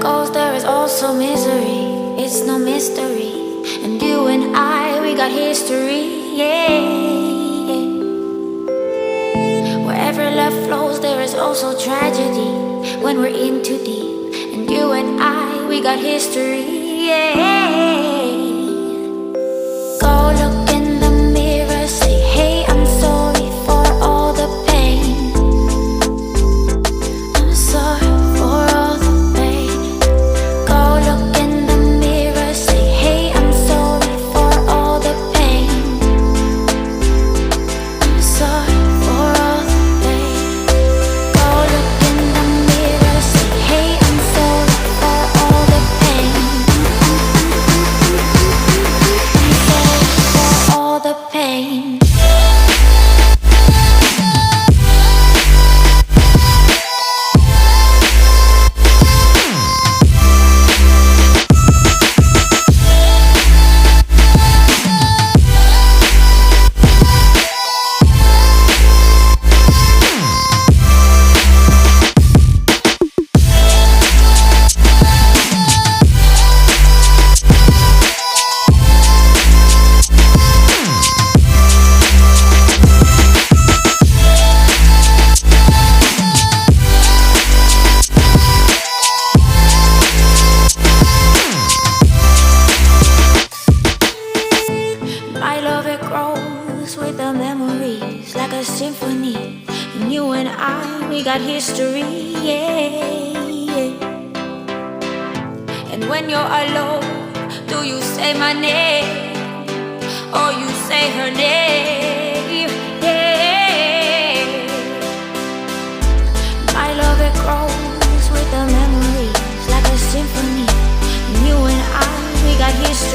goes, there is also misery. It's no mystery. And you and I, we got history, yeah. Wherever love flows, there is also tragedy. When we're in too deep. And you and I, we got history, yeah. Go look in the mirror, say, hey, I'm sorry for all the pain. I'm sorry for all the pain. Go look in the mirror, say, hey, I'm sorry for all the pain. I'm sorry for all the pain. Go look in the mirror, say, hey, I'm sorry for all the pain. I'm sorry for all the pain. My love, it grows with the memories like a symphony. And you and I, we got history, yeah. And when you're alone, do you say my name or you say her name? Yeah. My love, it grows with the memories like a symphony. And you and I, we got history.